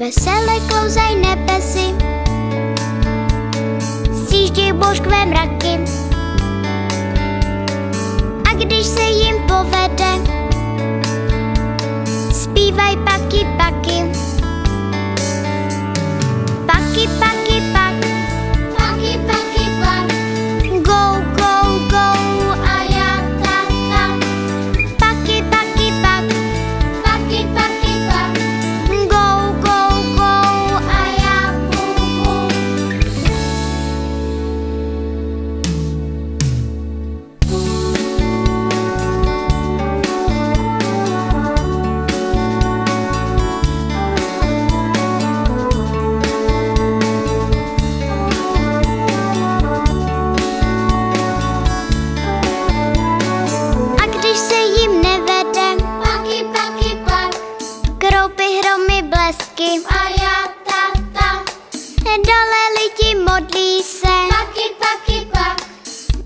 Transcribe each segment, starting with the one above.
Vesele klouzaj nebesy, sjížděj božkové mraky. A když se jim povede, zpívaj paky, paky. Paky, paky, pak. Paky, paky, pak. Go, go, go a já tata. Paky, paky, pak. Paky, paky, pak. Go, go, go a já bu, a když se jim nevede, paky, paky, pak. Kroupy, hromy, blesky a já tata. Dole lidi modlí se, paky, paky, pak.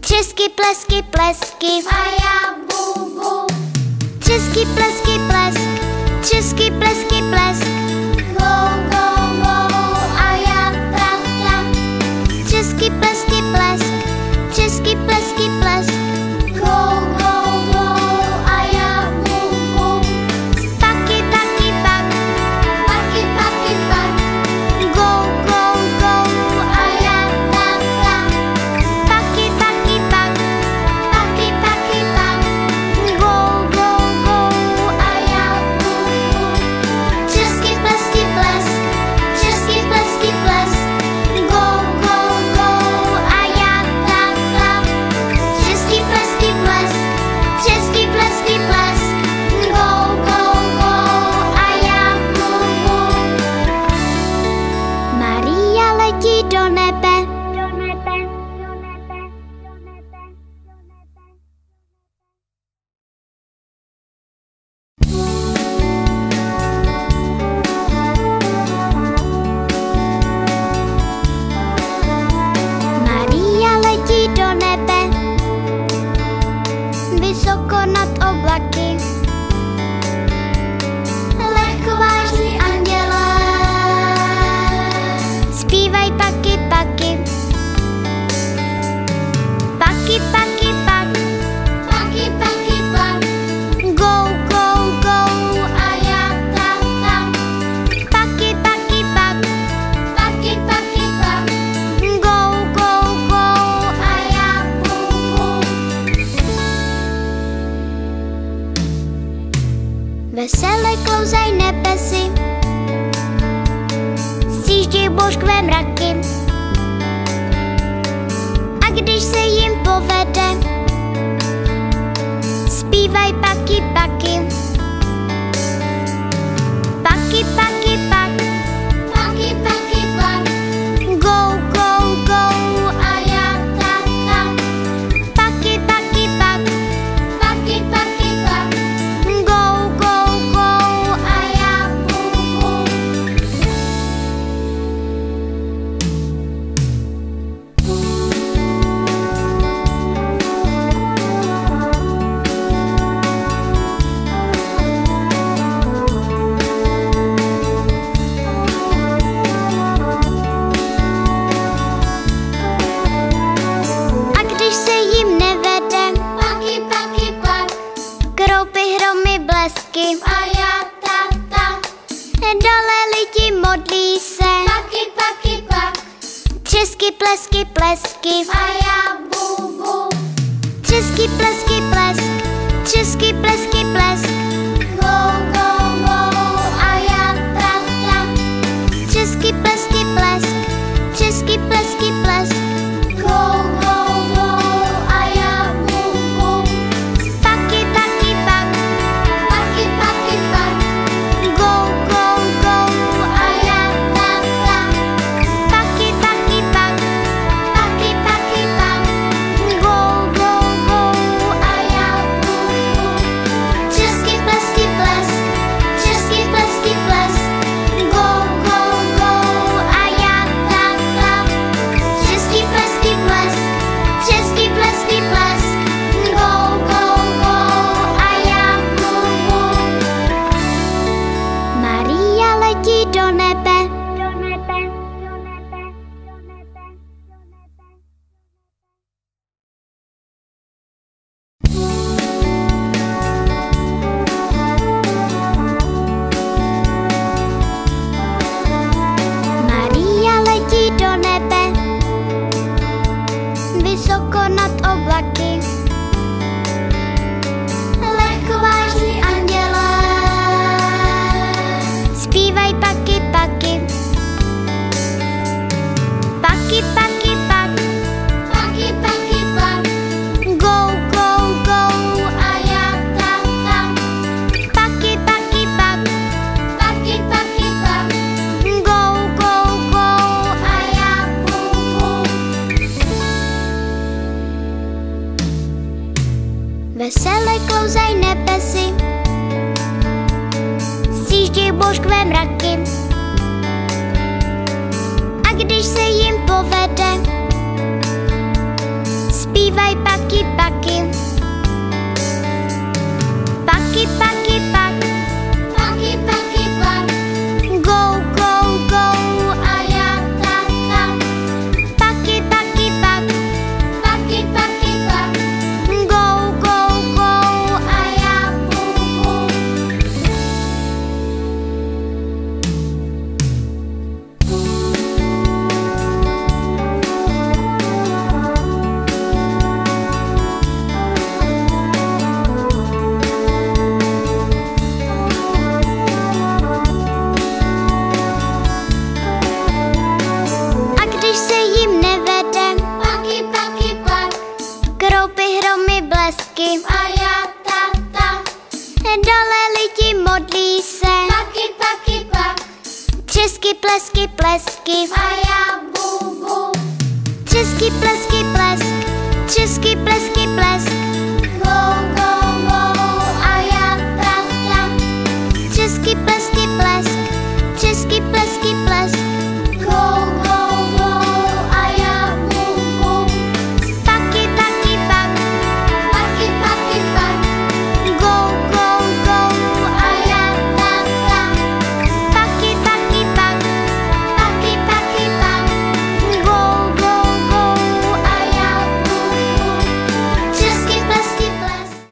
Třesky, plesky, plesky a já bu, bu. Třesky, plesky, plesk. Třesky, plesky, plesk. Go, go, go a já tata. Třesky, plesky, plesk. Třesky, plesky, plesk. Go, go, go a já bu, bu. Paky, paky, pak. Paky, paky, pak. Go, go, go a já tata. Paky, paky, pak. Paky, paky, pak. Go, go, go a já bu, bu. Třesky, plesky, plesk. Třesky, plesky, plesk. Go, go, go a já tata. Třesky, plesky, plesk. Třesky, plesky, plesk. Go, go, go a já bu, bu. Maria letí do nebe. Maria letí do nebe, vysoko nad oblaky. Lehkovážný anděle, zpívaj paky, paky. Paky, paky, pak. Paky, paky, pak. Go, go, go a já tata. Paky, paky, pak. Paky, paky, pak. Go, go, go a já bu, bu. Vesele klouzaj nebesy, sjížděj božkové mraky. A když se jim povede, zpívaj paky, paky. Paky, paky, pak. Paky, paky, pak. Go, go, go a já tata. Paky, paky, pak. Paky, paky, pak. Go, go, go a já bu, bu. A když se jim nevede, paky, paky, pak. Kroupy, hromy, blesky a já tata. Dole lidi modlí se, paky, paky, pak. Třesky, plesky, plesky a já bu, bu. Třesky, plesky, plesk. Třesky, plesky, plesk. Go, go, go a já tata. Třesky, plesky, plesk. Třesky, plesky, plesk. Go, go, go a já bu, bu. Paky, paky, pak. Paky, paky, pak. Go, go, go a já tata. Paky, paky, pak. Paky, paky, pak. Go, go, go a já bu, bu. Třesky, když se jim povede, zpívaj paky, paky. Paky, paky, pak. Paky, paky, pak. Go, go, go. A já ta, ta. Paky, paky, pak. Paky, paky, pak. Go, go, go. A já bu, bu. A když se jim nevede, paky, paky, pak. Kroupy, hromy, blesky. A já ta, ta. Dole lidi modlí se. Paky, paky, pak. Třesky, plesky, plesky. A já bu, bu. Třesky, plesky, plesk. Třesky, plesky, plesk. Go, go.